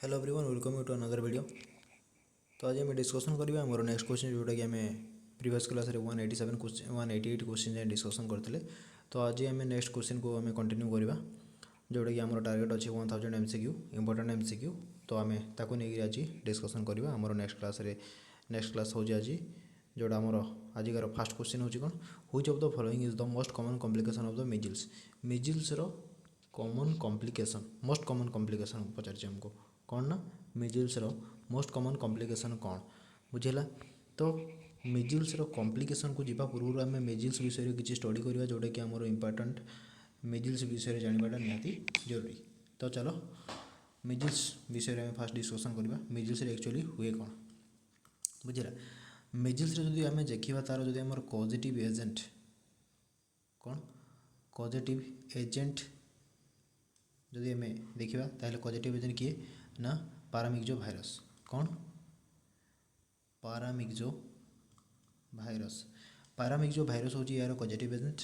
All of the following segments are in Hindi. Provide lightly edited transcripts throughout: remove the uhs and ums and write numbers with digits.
Hello everyone welcome you to another video. तो आज आम डिस्कसन करवा मोर नेक्स्ट क्वेश्चन जोटा कि आम प्रीवियस क्लास 187 क्वेश्चन 188 क्वेश्चन जाए डिस्कसन करते। तो आज आम नेक्स्ट क्वेश्चन को आम कंटिन्यू करवा जोटा कि आम टार्गेट अच्छे 1000 MCQ इंपोर्टेंट MCQ। तो आम ताको नहीं आज डिस्कसन करवा आम नेक्स्ट क्लास हो आज जोटा आमर आजिकार फास्ट क्वेश्चन हो कौन which of the following is the most common complication of the measles common complication most common complication पचार हमको कौन ना मिजिल्स मोस्ट कॉमन कॉम्प्लिकेशन कौन बुझेगा। तो मिजिल्स कॉम्प्लिकेशन को जीवा पूर्व आम मिजिल्स विषय किसी स्टडी करवा जोटा कि आमर इंपोर्टेंट मिजिल्स विषय जानवाटा निहाती जरूरी। तो चलो मिजिल्स विषय में फास्ट डिस्कसन करवा मिजिल्स एक्चुअली हुए कौन बुझेगा। मिजिल्स जदि आम देखा तार जदि आमर पॉजिटिव एजेंट कौन पॉजिटिव एजेंट जदि आम देखा ताहले पॉजिटिव एजेंट किए ना पारामिक्जो भाइरस कौन पारामिक्जो भाइरस हूँ यार पॉजिटिव एजेंट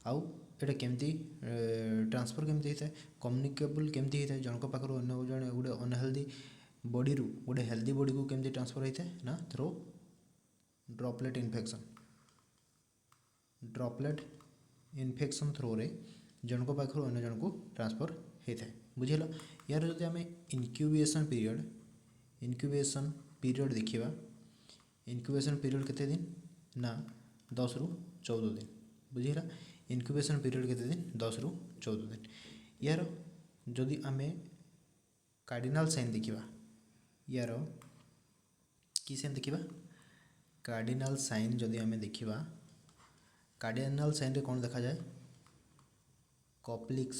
आउ एटा केमती ट्रांसफर केमती होता है कम्युनिकेबल केमती होता है जनक पाखर अन्य जड़े गोटे अनहेल्दी बॉडी रू गोटे हेल्दी बॉडी को केमती ट्रांसफर होता है ना थ्रो ड्रॉपलेट इन्फेक्शन थ्रो रे जनक पाखर अन्य जन को ट्रांसफर होता है बुझेगा। यार जो आम इनक्यूबेशन पीरियड देखा इनक्यूबेशन पीरियड केते दिन ना 10 रु 14 दिन बुझेगा। इनक्यूबेशन पीरियड केते दिन 10 रु 14 दिन। यार जदि आम कार्डिनाल साइन देखा यार कि साइन देखा कार्डिनाल साइन जदि आम देखा कार्डिनाल साइन रे कौन देखा जाए कप्लिक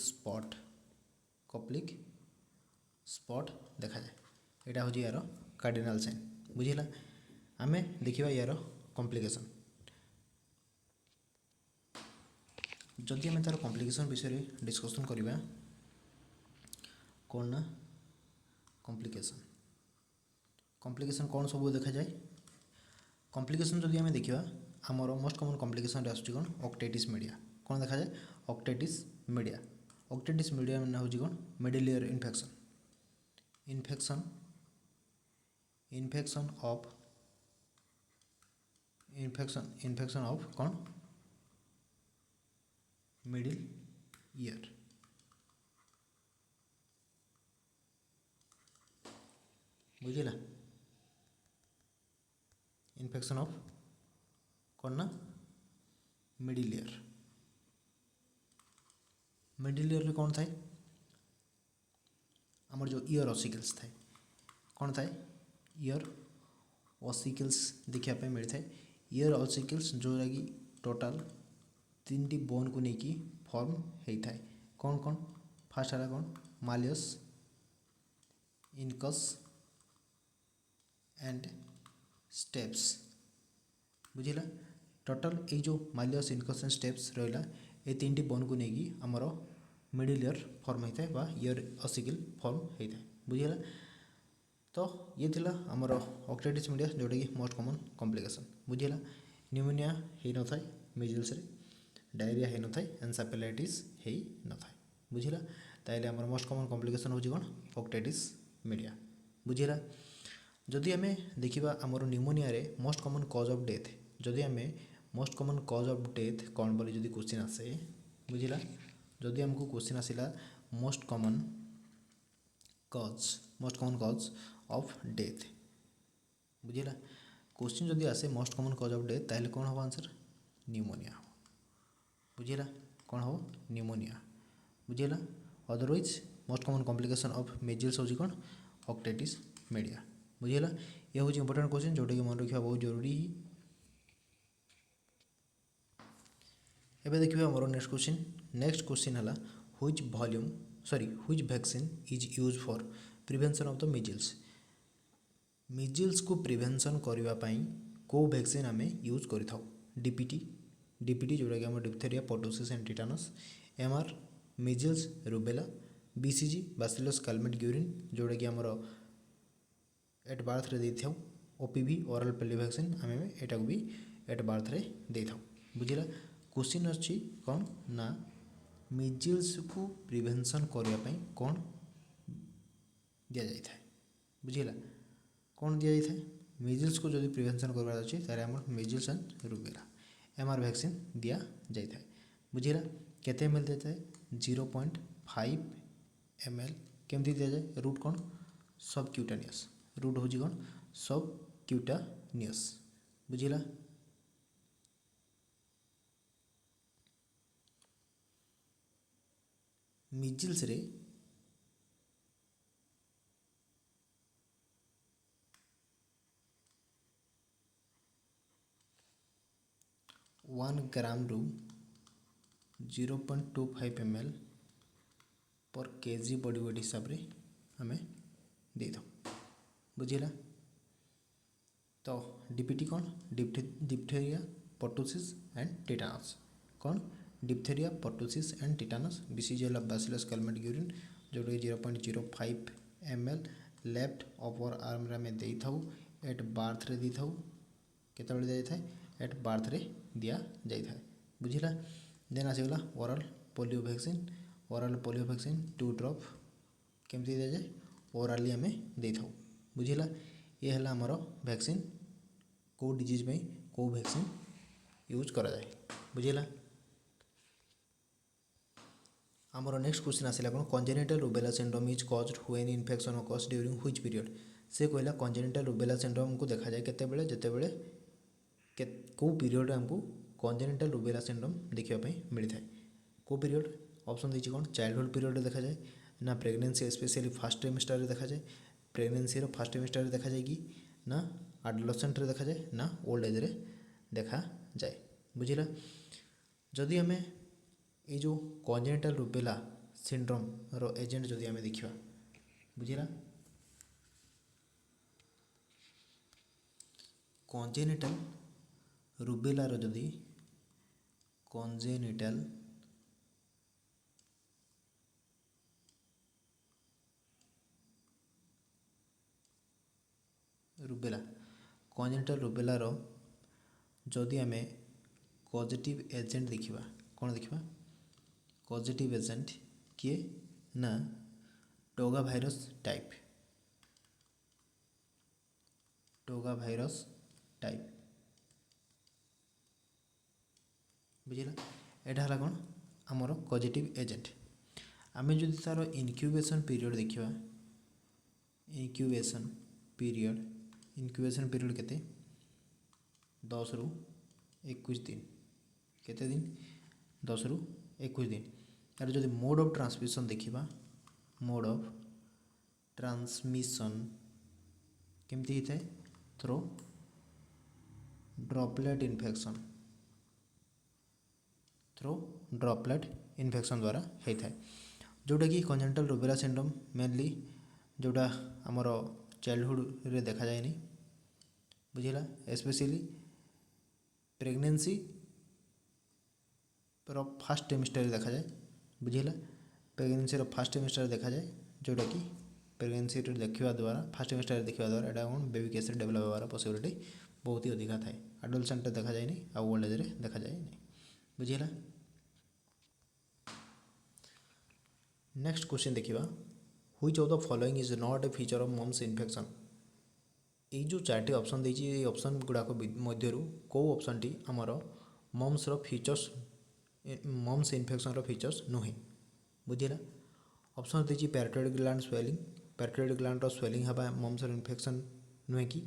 स्पॉट देखा जाए यहाँ हूँ यार कार्डिनाल साइन बुझेगा। आम देखा यार कॉम्प्लिकेशन जदि आम तार कॉम्प्लिकेशन विषय डिस्कसन करवा कौन ना कॉम्प्लिकेशन कौन सब देखा जाए कॉम्प्लिकेशन जदि आम देखा आमर मोस्ट कॉमन कॉम्प्लिकेशन आसूँ कौन ऑक्टाइटिस मीडिया कौन देखा जाए ऑक्टाइटिस मीडिया मैंने हूँ कौन मिडिल ईयर इन्फेक्शन ऑफ कौन मिडिल ईयर बुझेगा। इन्फेक्शन ऑफ कौन ना मिडिल ईयर कौन थाए आमर जो ईयर ऑसिकल्स थाए कौन थाए ईयर ऑसिकल्स देखापी मिलता है ईयर ऑसिकल्स जोरा कि टोटाल 3टी बोन को लेकिन फॉर्म होता है कौन कौन फास्ट है कौन मालियस इनकस एंड स्टेप्स बुझेगा। टोटाल ये जो मालियस इनकस एंड स्टेप्स रहा ये 3टी बोन को लेकिन आमर मिडिल ईयर फॉर्म होता है ईयर ऑसिकल फॉर्म होता है बुझेगा। तो ये थिला आमर ऑक्टाइटिस मीडिया जोटा कि मोस्ट कॉमन कॉम्प्लिकेशन बुझेगा। न्यूमोनिया हो न थाए मिजिल्स डायरिया हो न थाए एनसेफेलाइटिस हो न थाए बुझेगा। ताइले आमर मोस्ट कॉमन कॉम्प्लिकेशन होची कौन ऑक्टाइटिस मीडिया बुझेगा। जदि आम देखा आमर न्यूमोनिया रे most common cause of death जदि आम most common cause of death कौन बोली जदि क्वेश्चन आसे बुझेगा। जदि आमको क्वेश्चन आसला most common cause of death बुझेगा। क्वेश्चन जदि आसे most common cause of death ताहले कौन हम आंसर न्यूमोनिया बुझेगा कौन हम न्यूमोनिया बुझेगा। Otherwise most common complication of measles होची कौन ऑक्टाइटिस मीडिया बुझेगा। ये हूँ इंपोर्टेंट क्वेश्चन जोटा कि मन रखा बहुत जरूरी। एबे देखिए आमर नेक्स्ट क्वेश्चन है which vaccine is use for prevention of the measles को प्रिवेंशन करने को वैक्सीन आम यूज कर डीपीटी जोटा कि diphtheria pertussis and tetanus MR measles rubella BCG bacillus Calmette-Guérin जोटा कि आमर एट बार्थ रे दे था ओपीवी ओरल पेली वैक्सीन आम एटा को भी एट बार्थ रे दे था बुझेगा। क्वेश्चन अच्छी कौन ना मिजिल्स को प्रिवेंशन करने कौन दि जाए बुझीला कौन दि जाए मिजिल्स को जब प्रिवेंशन करवार अच्छे तारे आम measles and rubella MR vaccine दि जाए बुझीला केते एम एल दि जाए 0.5 ml केमती दि जाए रूट कौन सब क्यूटानियस रूट हूँ कौन सब क्यूटानियस बुझीला मिजिल्स रे 1 ग्राम रू 0.25 ml पर केजी बॉडी वेट हिसाब रे हमें दे दो बुझीला तो डीपीटी कौन डिप्थेरिया पर्टुसिस एंड टिटानस कौन diphtheria pertussis and tetanus BCG है बैसिलस कैलमेट यूरिन जोटा 0.05 ml लेफ्ट अपर आर्म रे आम दे था एट बार्थ रे दी था केत दि जाए एट बार्थ रे दि जाए बुझीला देन आसीगला ओराल पोलियो वैक्सीन 2 ड्रॉप केमती दि जाए ओराली आम दे था बुझीला ये है आमर वैक्सीन को डिजीज में को वैक्सीन यूज करा जाए बुझीला आमर नेक्स्ट क्वेश्चन आसिला कौन congenital rubella syndrome is caused when infection occurs during which period से कहला कंजेनिटल रुबेला सिंड्रोम को देखा जाए केतेबेले जेतेबेले को पीरियड आमको कंजेनिटल रुबेला सिंड्रोम देखा मिलता है को पीरियड ऑप्शन दीजिए कौन चाइल्डहुड पीरियड देखा जाए ना प्रेगनेंसी स्पेशली फास्ट ट्राइमेस्टर देखा जाए प्रेगनेंसी फास्ट ट्राइमेस्टर देखा जाए कि ना एडोलेसेंट रे देखा जाए ना ओल्ड एज रे देखा जाए बुझीला जदि आम ये जो कंजेनिटल रुबेला सिंड्रोम रो एजेंट जदि आम देखा बुझीला कंजेनिटल रुबेला रो जदि कंजेनिटल रुबेला कंजेनिटल रुबेला रो जदि आम पॉजिटिव एजेंट देखा कौन देखा पॉजिटिव एजेंट किए ना टोगा भाइरस टाइप बुझीला एटा है कौन आमर पॉजिटिव एजेंट आम जो तार इनक्यूबेशन पीरियड देखा इनक्यूबेशन पीरियड केते 10 रु 21 दिन केते दिन 10 रु 21 दिन यार जो मोड ऑफ ट्रांसमिशन देखा मोड ऑफ ट्रांसमिशन केमती होता है थ्रो ड्रॉपलेट इन्फेक्शन द्वारा होता है जोटा कि कंजेनिटल रुबेला सिंड्रोम मेनली जोटा आमर चाइल्डहुड रे देखा जाए नहीं बुझीला स्पेशली प्रेगनेंसी रो फास्ट ट्राइमेस्टर देखा जाए बुझीला प्रेगनेंसी रो फास्ट ट्राइमेस्टर देखा जाए जोटा कि प्रेगनेंसी देखा द्वारा फास्ट ट्राइमेस्टर देखा द्वारा एटा कौन बेबी केस डेभलप होवार पॉसिबिलिटी बहुत ही अधिका थाए एडोलेसेंट देखा जाए नहीं आ ओल्ड एज रे देखा जाए नहीं बुझीला नेक्स्ट क्वेश्चन देखा which of the following is not a feature of mumps infection ये जो 4टी ऑप्शन देती है ऑप्शन गुड़ाक मध्य कौ ऑप्शन टी आमर mumps features mumps infection features नुहे बुझीला ऑप्शन देती parotid gland swelling parotid gland swelling हवा मम्स इन्फेक्शन नुहे कि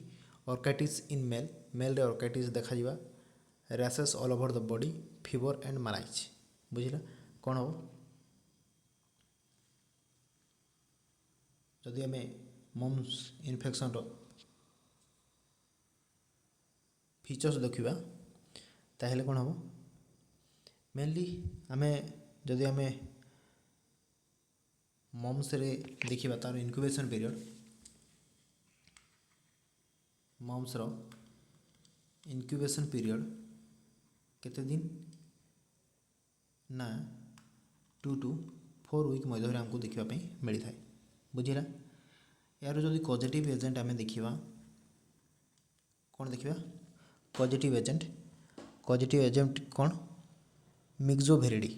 ऑर्काइटिस इन मेल ऑर्काइटिस देखा जावा rashes all over the body fever and malaise बुझीला कौन हम जदि आम मम्स इन्फेक्शन फीचर्स देखा ताहले कौन हम मेनली आम जदि आम मम्स रे देखा तार इनक्यूबेशन पीरियड मम्स रो इनक्यूबेशन पीरियड केते दिन ना 2 to 4 वीक मध्य आमको देखापी मिलता है बुझीला यार जो पॉजिटिव एजेंट आम देखा कौन देखा पॉजिटिव एजेंट कौन मिक्सोवेरिडी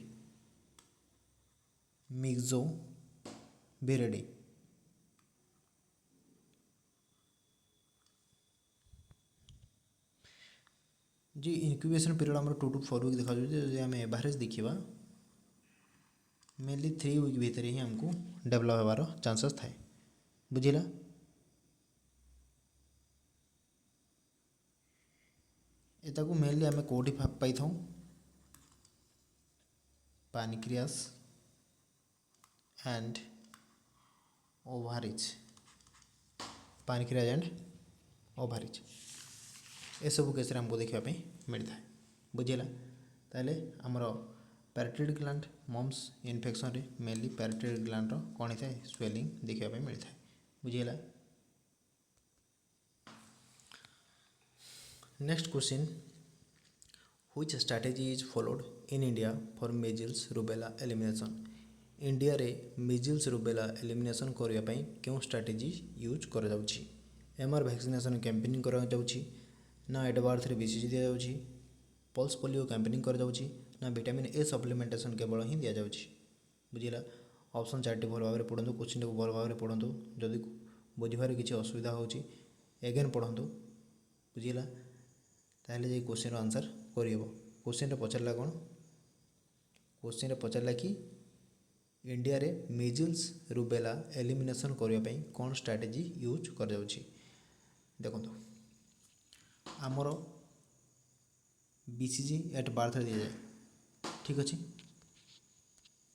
जी इनक्यूबेशन पीरियड आम 2 to 4 वीक देखा जब आम एवरेज देखा मेनली 3 वीक भितर ही आमको डेभलप होवार चांसेस थाए बुझिला। एताकू मेनली आम कौटी पाई था पानक्रियास एंड ओभारिज पानक्रियाज एंड ओभारिज ए सब केस आमको देखापी मिलता है बुझेगा। ताले आमर पैराटाइड ग्लैंड मम्स इन्फेक्शन रे मेनली पैराटाइड ग्लैंड कौन होता है स्वेलिंग देखापी मिलता है बुझेगा। Next question which strategy is followed in India for measles rubella elimination. India रे मेजिल्स रुबेला एलिमिनेशन करने क्यों स्ट्रैटेजी यूज कर एमआर वैक्सीनेशन कैंपेनिंग करा जाउछि ना एडवार्थ रे बीसीजी दिया जाउछि पल्स पोलियो कैंपेनिंग कर जाउछि ना विटामिन ए सप्लीमेंटेशन केवल ही दिया जाउछि बुझिला। ऑप्शन 4टी भल भाव पढ़ु क्वेश्चन को भल भाव पढ़ु जदि बुझार किसी असुविधा होछि एगेन पढ़ु बुझिला ताहले जे क्वेश्चन आंसर करहब। क्वेश्चन पचारा कौन क्वेश्चन पचारा कि इंडिया रे मेजिल्स रुबेला एलिमिनेशन करने कौन स्ट्रैटेजी यूज कर देखो आमर बीसीजी एट बार्थ दि जाए ठीक अच्छे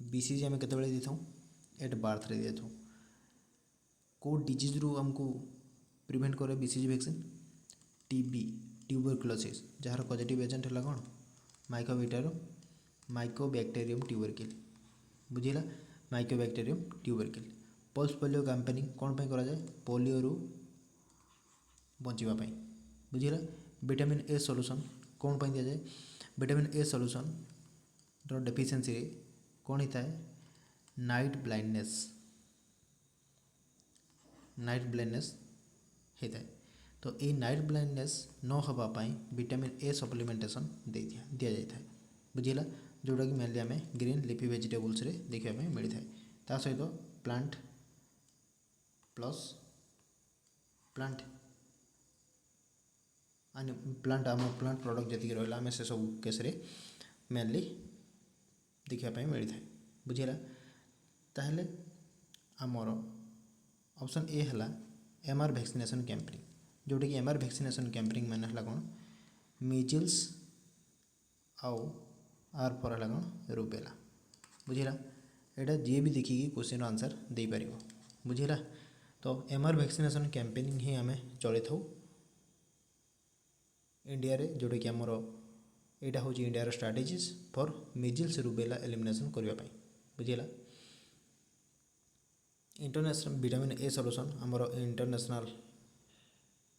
बीसीजी आम केत दी था एट बार्थ दि था कौ डिजीज रु आमको प्रिवेंट करे बीसीजी वैक्सीन टीबी ट्यूबरक्लोसिस जार पॉजिटिव एजेंट है कौन माइकोबैक्टेरियम ट्यूबरकिल बुझेगा mycobacterium tubercle. Pulse polio campaigning कौन पर करा जाए पोलियो रु बचापी बुझेगा। विटामिन ए सॉल्यूशन कौन पर दि जाए विटामिन ए सॉल्यूशन रो डेफिशिएंसी रे कौन होता है नाइट ब्लाइंडनेस होता है तो ये नाइट ब्लाइंडनेस न होगापाई विटामिन ए सप्लीमेंटेशन दि जाए बुझेगा जोटा कि मेनली आम ग्रीन लिफी वेजिटेबल्स रे देखापी मिलता है ता सहित प्लांट प्लस प्लांट प्लांट आम प्लांट प्रोडक्ट जी रहा आम से सब केस मेनली देखापी मिलता है बुझेगा। ताहले आमर ऑप्शन ए है एमआर वैक्सीनेशन कैंपेनिंग जोटा कि एमआर वैक्सीनेशन कैंपेनिंग मैंने है कौन मिजिल्स आउ आर पर है कौन रुबेला बुझेगा। यहाँ जी भी देखिए क्वेश्चन आंसर दे पार बुझेगा। तो एमआर वैक्सीनेशन कैंपेनिंग ही आम चली था इंडिया रे जोटा कि आमर यहाँ हूँ India strategies for measles rubella elimination करने बुझेगा। इंटरनेशनल विटामिन ए सॉल्यूशन आमर इंटरनेशनल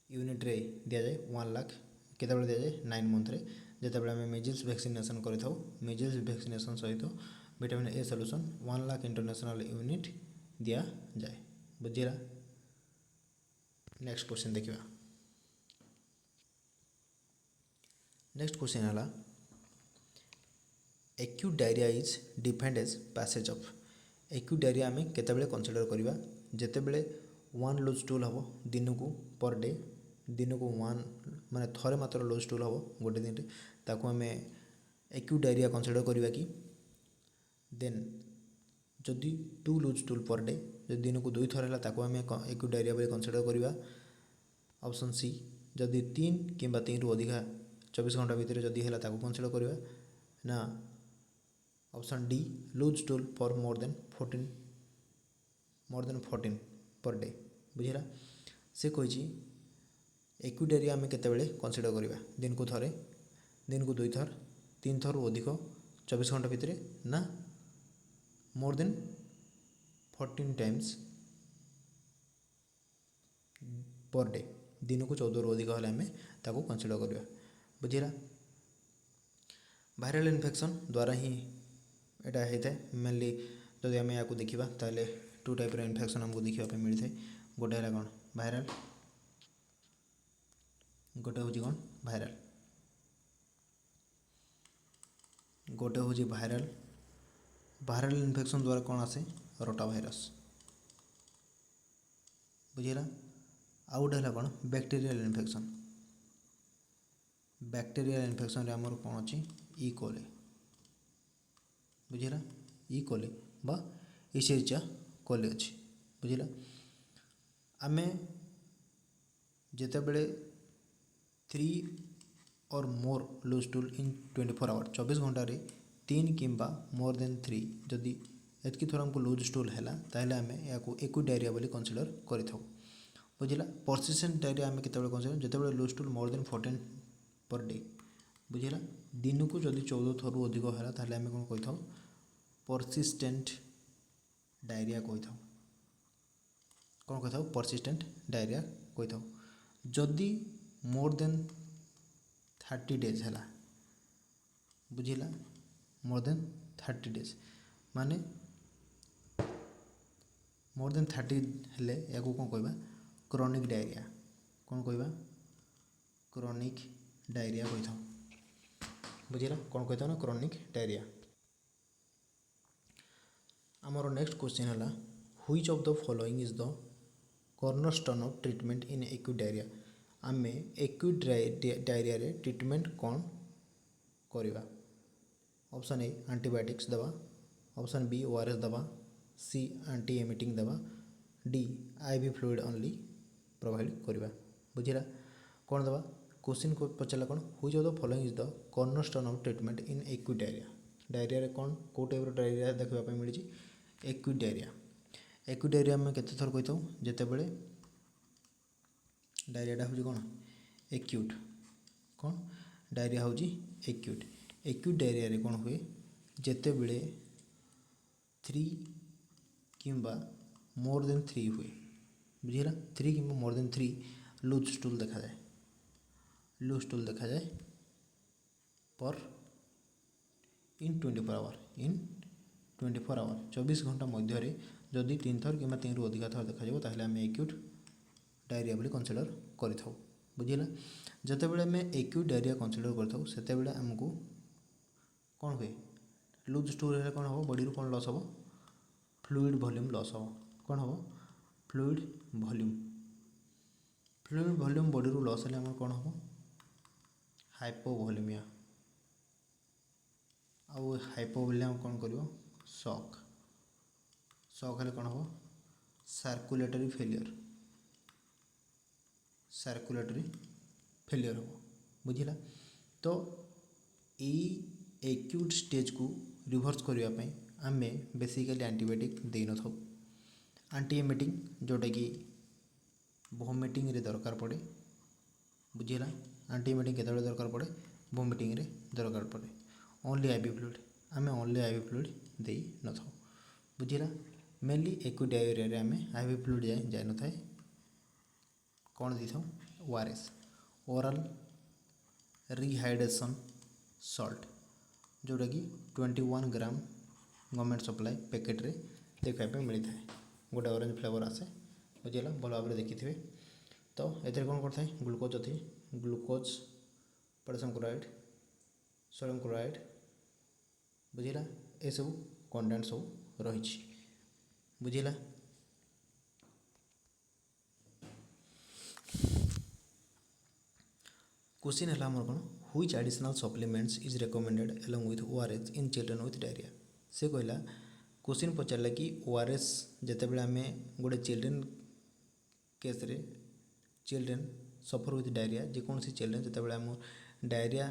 यूनिट रे दि जाए 1 लाख केत दि जाए 9 मंथ रे जिते आम मेजिल्स वैक्सीनेशन कर मेजिल्स वैक्सीनेशन सहित vitamin A solution 1 lakh international unit दि जाए बुझेगा। नेक्स्ट क्वेश्चन देखा नेक्स्ट क्वेश्चन है acute diarrhoea is defined as passage of acute diarrhoea आम केतबेले कंसीडर करवा जितेबले 1 लूज स्टूल हम दिन को पर डे दिन को 1 माने थरे मात्र लूज स्टूल हम गोटे दिन में ताकू आम एक्यूट डायरिया कंसीडर करवा कि देन जदि 2 लूज स्टूल पर डे जो दिन को 2 थर है आम एक्यूट डायरिया बोली कंसीडर करवा। ऑप्शन सी जदि 3 किंबा 3 रु अधिका 24 घंटा भितर जदि है कंसीडर करवा ना। Option D loose stool for more than 14 per day बुझेगा। से कही एक्यूट डायरिया आम केतबेले कंसीडर करवा दिन को थरे दिन को 2 थर 3 थर अधिक 24 घंटा भितर ना मोर देन 14 टाइम्स पर डे दिन को 14 रु अधिक हेल्ले आम ताको कंसीडर करवा बुझेगा। वायरल इन्फेक्शन द्वारा ही यहाँ होता है मेनली जदि आम या देखा ताले 2 टाइप इन्फेक्शन आमको देखापी मिलता है गोटे है कौन वायरल गोटे हूँ कौन वायरल गोटे हूँ वायरल वायरल इन्फेक्शन द्वारा कौन आसे रोटा भाइरस बुझेगा। आउ गोटे है कौन बैक्टेरियल इन्फेक्शन बैक्टेरियल इन्फेक्शन आमर कौन अच्छी ई कोले बुझेगा ई कोले बा इसेरिचा कोले अच्छी बुझेगा आमे जिते बड़े 3 और मोर लूज टूल इन 24 आवर 24 घंटा 3 किंबा मोर देन 3 जदि एतकी थोड़ा हमको लूज स्टूल है ताहले आमे याको एक्यूट डायरिया बोली कंसीडर करिथाउ बुझिला परसिस्टेंट डायरिया आमे केतेबेले कंसीडर जेतेबेले loose stool more than 14 per day बुझिला दिन को जदि 14 थरु अधिक है ताहले आमे कोन कहिथाउ परसिस्टेंट डायरिया कहिथाउ कौन कही परसिस्टेंट डायरिया कही जदि मोर देन 30 डेज है बुझिला मोर देन 30 डेज माने मोर देन 30 हेले या कौन कहबा क्रोनिक डायरिया कौन कहबा क्रोनिक डायरिया कही था बुझिला कौन कही ना क्रोनिक डायरिया आमर नेक्स्ट क्वेश्चन है which of the following is the cornerstone of treatment in acute diarrhoea आमे एक्यूट डायरिया रे ट्रीटमेंट कौन करिवा ऑप्शन ए एंटीबायोटिक्स दवा ऑप्शन बी ओआरएस दवा सी एंटी एमिटिंग दवा D IV fluid only provide करिवा बुझिला कौन दवा क्वेश्चन को पचारा कौन which of the following is the cornerstone of treatment in acute diarrhoea diarrhoea रे कौन को टाइप डायरिया देखा मिली एक्यूट डायरिया आम केते थर कही जिते बड़े डायरियाटा हूँ कौन एक्यूट कौन डायरिया हूँ एक्यूट डायरिया रे कौन हुए जिते बड़े 3 किंबा मोर देन 3 हुए बुझीला 3 किंबा मोर देन 3 लूज स्टूल देखा जाए पर इन 24 आवर 24 घंटा मध्य जदि 3 थर कि 3 रु अधिक थर देखा ताहले आम एक्यूट डायरिया बोली कंसीडर करिथाउ बुझिला जते बेले आम एक्यूट डायरिया कंसीडर करिथाउ सेते बेले हमको कौन हुए लूज स्टूल रे कौन हम बॉडी रू कौन लॉस हम फ्लूइड वॉल्यूम लॉस हम कौन हम फ्लूइड वॉल्यूम बॉडी रू लॉस हेले हमर कौन हम हाइपोवॉल्यूमिया आउ हाइपोवॉल्यूमिया कौन करिवो शॉक हेले कौन हम सर्कुलेटरी फेलियर हम बुझिला तो यही एक्यूट स्टेज को रिभर्स करने आम बेसिकली एंटीबायोटिक दे न था एंटी एमिटिंग जोटा कि वोमिटिंग रे दरकार पड़े बुझिला एंटी एमिटिंग केते दरकार पड़े वोमिटिंग रे दरकार पड़े ओनली आईवी फ्लूइड दे न था बुझिला मेनली एक्यूट डायरिया रे आम आईवी फ्लूइड जाए न था कौन दी था ओआरएस ओरल रिहाइड्रेशन सॉल्ट जोटा कि 21 ग्राम गवर्नमेंट सप्लाई पैकेट रे देखा मिलता है गोटे ऑरेंज फ्लेवर आसे बुझेगा भल भाव में देखी थे तो ये कौन करता है ग्लूकोज अच्छी glucose potassium chloride sodium chloride बुझेगा ये सब कंटेंट सब रही बुझेगा क्वेश्चन है आमर कौन which additional supplements is recommended along with ORS in children with diarrhoea से कहला क्वेश्चन पचारा कि ओआरएस जिते बड़े आम गोटे चिल्ड्रेन केस रे चिल्ड्रेन सफर विथ डायरिया जेकोसी चिल्ड्रेन जिते बड़े आम डायरिया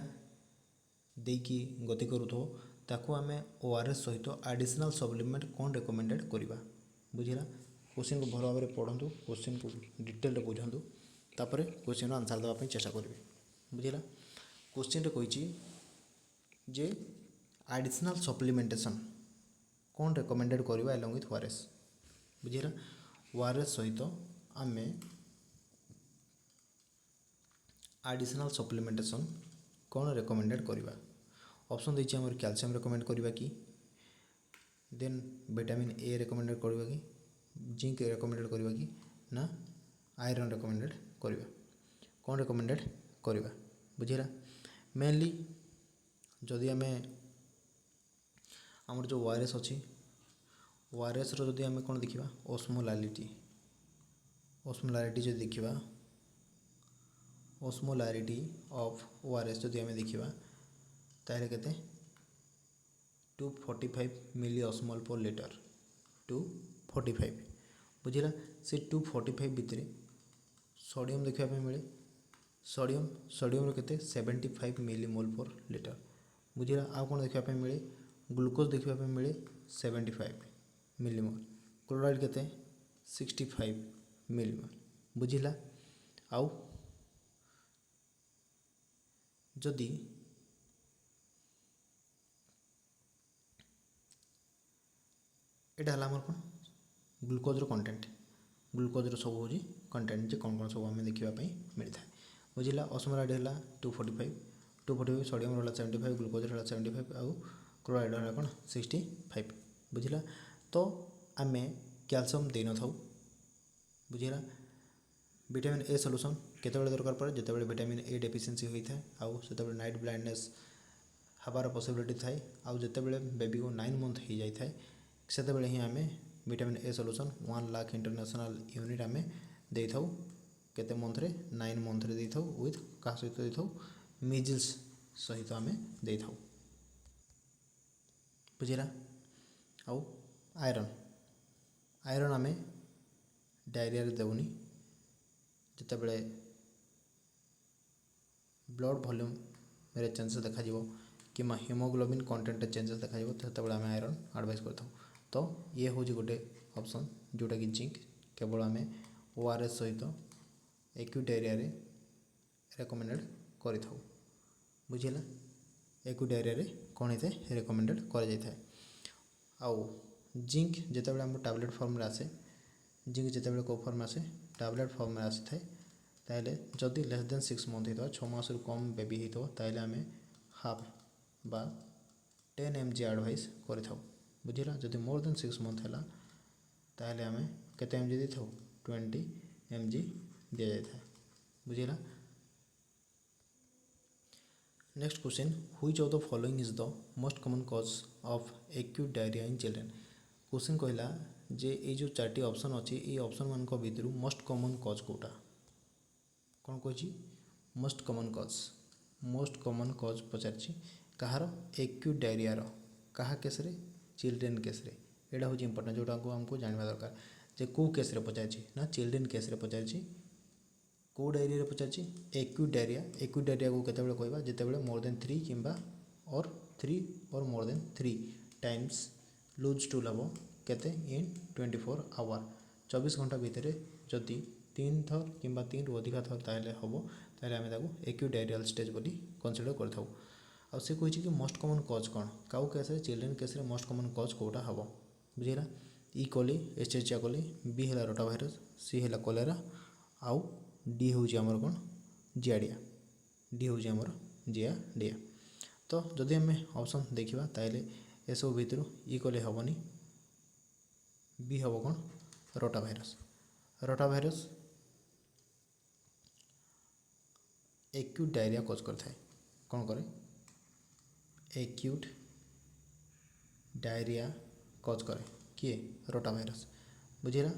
देकी गति करूथो ताको आम ओआरएस सहित एडिशनल सप्लीमेंट कौन रिकमेंडेड करवा बुझिला क्वेश्चन को भल भाव में पढ़ु क्वेश्चन को डिटेल बुझु तापर क्वेश्चन आंसर देवाई चेष्टा करेंगे बुझिला क्वेश्चन कही जे एडिशनल सप्लीमेंटेशन कौन रिकमेंडेड करवा एलोंग विथ ओआरएस बुझिला ओआरएस सहित आम एडिशनल सप्लीमेंटेशन कौन रिकमेंडेड करवा ऑप्शन देछि हमर कैल्शियम रिकमेंड करवा कि देन विटामिन ए रिकमेंडेड करवा कि जिंक रिकमेंडेड करवा कि ना आयरन रिकमेंडेड करवा कौन रिकमेंडेड करवा बुझिला मेनली जदि आम आमर जो ओआरएस अच्छी ओआरएस रो आम कौन देखा ओस्मोलारिटी जो देखा osmolarity of ORS जदि आम देखा ताहले केते 245 मिली osmol पर लिटर 245 बुझिला से 245 भितर सोडियम देखा मिले सोडियम केते 75 मिलीमोल पर लिटर बुझिला आ कौन देखा मिले ग्लूकोज देखा मिले 75 मिलीमोल क्लोराइड केते 65 मिलीमोल बुझिला आउ जदि एटा हला हमर कौन ग्लूकोज कंटेंट ग्लूकोज सब हूँ कंटेंट जे कौन कौन सब आम देखा मिलता है बुझिला osmolarity है 245 सोडियम रहा 75 ग्लूकोज रहा 75 आउ क्लोराइड रहा कौन 65 बुझिला तो आम कैल्शियम दे न था बुझिला विटामिन ए सॉल्यूशन केते दरकार पड़े जिते विटामिन ए डेफिशिएंसी होता है आउ से नाइट ब्लाइंडनेस हबार पॉसिबिलिटी थाए आउ जिते बेबी को 9 मंथ हो जाए से ही आम vitamin A solution 1 lakh international unit आम दे था केते मंथ रे 9 मंथ रे दे था विथ क्या सहित दे था मिजल्स सहित आम दे था बुझिला आउ आयरन आम डायरिया देवनी जिते बड़े ब्लड वॉल्यूम मेरे चेंजेस देखा कि हीमोग्लोबिन कंटेंट चेंजेस देखा जो आम आयरन एडवाइस करता तो ये हूँ गोटे ऑप्शन जोटा कि जिंक केवल आम ORS सहित एक्यूट डायरिया रे रेकमेंडेड कर बुझेगा एक्यूट डायरिया रे कौन होता है रेकमेंडेड कर आउ जिंक जिते आम टैबलेट फॉर्म रे आसे जिंक जिते को फॉर्म आसे टैबलेट फॉर्म में आसी थाए जदि लेस देन 6 मंथ होता 6 मास कम बेबी होता आम हाफ बा 10 mg एडवाइस कर बुझेगा जदि मोर देन 6 मंथ है ताहले आम केते mg दी था 20 mg दि जाए बुझेगा next question which of the following is the most common cause of acute diarrhoea in children question कहला जे ये जो 4टी ऑप्शन अच्छी ये ऑप्शन मान भितर मोस्ट कॉमन कॉज कोटा कौन कही मोस्ट कॉमन कॉज पचार कहार एक्यूट डायरिया क्या केस रे चिल्ड्रेन केस रे एटा हूँ इंपोर्टेंट जोटा को हमको जानवा दरकार जे को केस रे पचार ना चिल्ड्रेन केस रे पचार को डायरिया पचार एक्यूट डायरिया को केते कहवा जिते मोर देन 3 किंबा और 3 और more than 3 times loose stool हम केते इन 24 आवर 24 घंटा भितर जदि 3 थर किंबा 3 रु अधिका थर ताहले हम ताहले आम एक्यूट डायरियल स्टेज बोली कनसिडर करथाउ आ से कही कि मोस्ट कॉमन कॉज कौन काउ case children case most common cause कोटा हम बुझेगा ई कोली एचएचिया कोली बी है रोटा भाइरस सी है कोलेरा आउ डी हूँ आमर कौन जियाडिया डी हूँ आमर जियाडिया तो जदि आम ऑप्शन देखा ताइले एसबू भितर ई कोली हेनी बी हम कौन रोटा भाइरस एक्यूट डायरिया कज करता कौन करे एक्यूट डायरिया कज करे किए रोटा भाइरस बुझेगा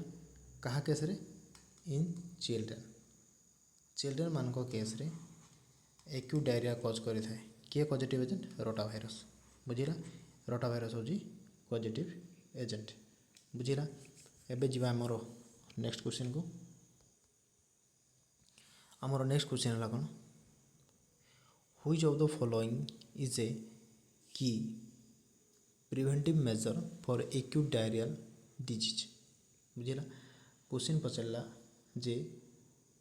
कहा केस रे इन चिल्ड्रेन मान केस रे एक्यूट डायरिया कज कर किए पॉजिटिव एजेंट रोटा भाइरस बुझेगा रोटा भाइरस हूँ पॉजिटिव एजेंट बुझेगा एबे जीवा आमर नेक्स्ट क्वेश्चन को आमर नेक्स्ट क्वेश्चन है कौन which of the following is a key preventive measure for acute diarrhoeal disease बुझेगा क्वेश्चन पचारा जे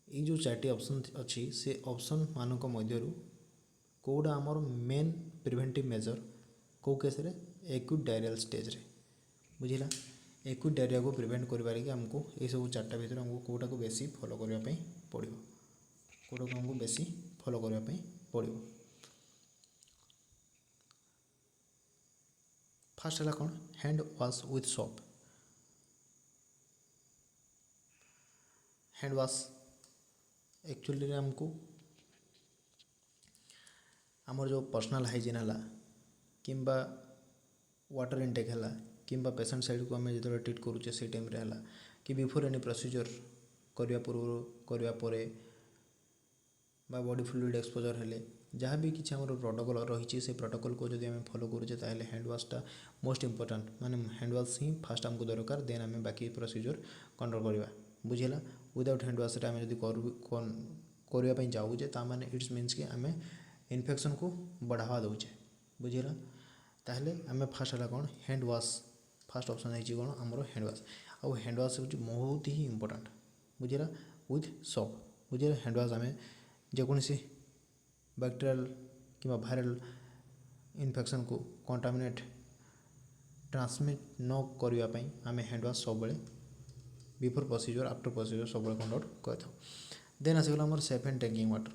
ये जो 4टी ऑप्शन अच्छी से ऑप्शन मानक मध्यरु कोडा आमर मेन प्रिवेंटिव मेजर को केस रे एक्यूट डायरियल स्टेज रे बुझेगा एक्यूट डायरिया को प्रिवेंट कर आमको ये सब 4टा भितर आमको कोटा को बेसी फॉलो करने पड़ो कोटा को आमको बेसी फॉलो करने पड़ो फास्ट है कौन hand wash with soap hand wash actually आमको आमर जो पर्सनल हाइजीन है किंबा वाटर इनटेक है किंबा पेशेंट साइड को आम जो ट्रीट करुचे से टाइम है कि बिफोर एनी प्रोसीजर करने पूर्व करने बा बॉडी फ्लूइड एक्सपोजर हेले जहाँ भी किसी आम प्रोटोकॉल रही से प्रोटोकॉल को जब आम फॉलो करुचे ताहले हैंड वाशटा मोस्ट इंपोर्टेंट माने हैंड वाश ही फास्ट आमको दरकार देन आम बाकी प्रोसीजर कंट्रोल करवा बुझेगा विदाउट हैंड वाश आम जब करने जाऊे ताने इट्स मीन्स कि आम इन्फेक्शन को बढ़ावा दौचे बुझेगा ताहले आम फास्ट है कौन हैंड वाश फास्ट ऑप्शन है कौन आमर हैंड वाश आउ हैंड वाश हूँ बहुत ही इंपोर्टेंट बुझेगा विथ सोप बुझेगा हैंड वाश आम जेकोसी बैक्टेरियल कि भाइरल इन्फेक्शन को कंटामिनेट ट्रांसमिट न करने आम हैंड वाश सब बिफोर प्रोसीजर आफ्टर प्रोसीजर सब कंडक्ट कर देन आसगला आम safe and drinking water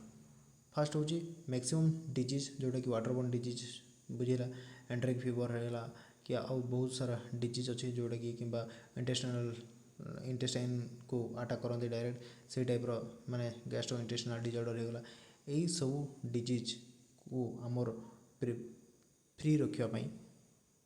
first हूँ मैक्सिमम डिजीज जोटा कि वाटर बोर्न डिजीज बुझेगा एंट्रिक फीवर है कि आउ बहुत सारा डिजीज अच्छे जोटा कि इंटेस्टाइन को अटैक करते डायरेक्ट से टाइप माने गैस्ट्रो इंटेस्टाइनल डिजॉर्डर होगा यही सब डिजीज को आमर फ्री रखापी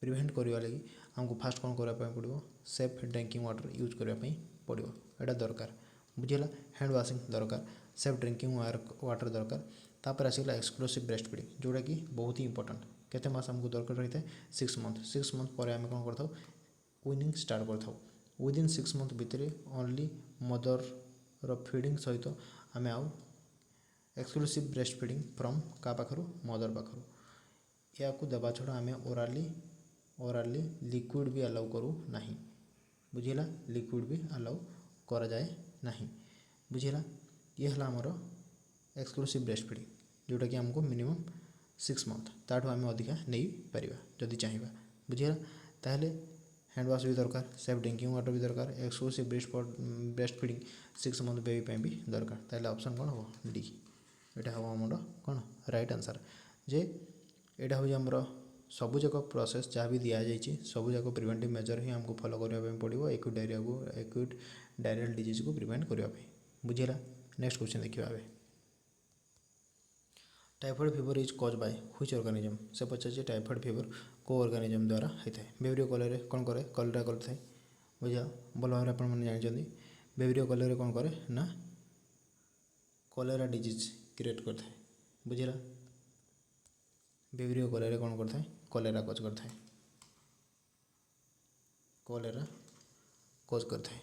प्रिवेंट करने लगी आमको फास्ट कौन करने पड़ो सेफ ड्रिंकिंग वाटर यूज करने पड़ो यहाँ दरकार बुझेगा हैंड वाशिंग दरकार सेफ ड्रिंकिंग वाटर दरकार तापर आसगला एक्सक्लूसिव ब्रेस्ट फीडिंग जोटा कि बहुत ही इंपोर्टेंट केते मास हमको दरकार रही है 6 मंथ पर आम कौन कर वीनिंग स्टार्ट कर विदिन 6 मंथ भितर ओनली मदर फीडिंग सहित आम आउ एक्सक्लूसिव ब्रेस्ट फीडिंग फ्रॉम का पाखर मदर पाखर या देवा छड़ा आम ओराली लिक्विड भी अलाउ करूँ ना बुझेगा लिक्विड भी अलाउ करा जाए नहीं बुझेगा ये है आमर एक्सक्लूसिव ब्रेस्ट फीडिंग जोटा कि आमको मिनिमम 6 मंथ ताठू आम अधिका नहीं पार जदि चाहिए बुझेगा ताहले हैंड वाश भी दरकार सेफ ड्रिंकिंग वाटर भी दरकार exclusive breast feeding 6 month baby भी दरकार ताहले ऑप्शन कौन हम डी यहाँ हम आमर कौन राइट आंसर जे यहाँ हूँ आमर सबूक प्रोसेस जहाँ भी दि जाए सबूक प्रिवेंटिव मेजर ही आमको फॉलो करने पड़ो एक्यूट डायरिया को एक्यूट डायरियल डिजीज को प्रिवेंट करने बुझेगा नेक्स्ट क्वेश्चन देखा a typhoid fever is cause by which organism से पचार टाइफॉइड फीवर को ऑर्गेनिज्म द्वारा होता है बेब्रियो कलेरे कौन करे कलेरा करता बुझा भल भाव आपने जानते बेब्रियो कलेरे कौन करे ना कलेरा डिजीज क्रिएट करता है बुझेगा बेब्रियो कलेरे कौन करता है कलेरा कज करता है कलेरा कज करता है